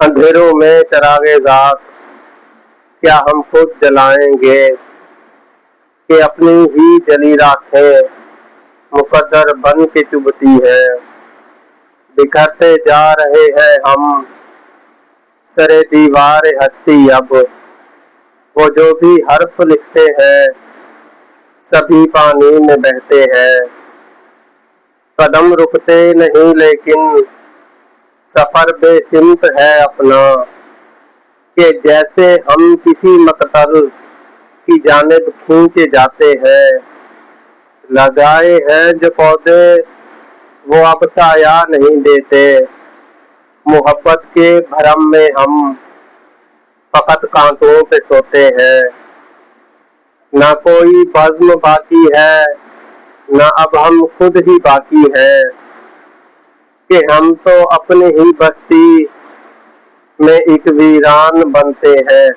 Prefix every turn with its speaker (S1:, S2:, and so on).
S1: اندھیروں میں چراغے ذات کیا ہم خود جلائیں گے کہ اپنی ہی جلی راکھیں مقدر بن کے چبھتی ہے۔ بکھرتے جا رہے ہیں ہم سرے دیوار ہستی، اب وہ جو بھی حرف لکھتے ہیں سبھی پانی میں بہتے ہیں۔ قدم رکتے نہیں لیکن سفر بے سمت ہے اپنا، کہ جیسے ہم کسی مقتل کی جانب کھینچے جاتے ہیں۔ لگائے ہیں جو پودے وہ اب سایہ نہیں دیتے، محبت کے بھرم میں ہم فقط کانٹوں پہ سوتے ہیں۔ نہ کوئی بزم باقی ہے نہ اب ہم خود ہی باقی ہیں، کہ ہم تو اپنی ہی بستی میں ایک ویران بنتے ہیں۔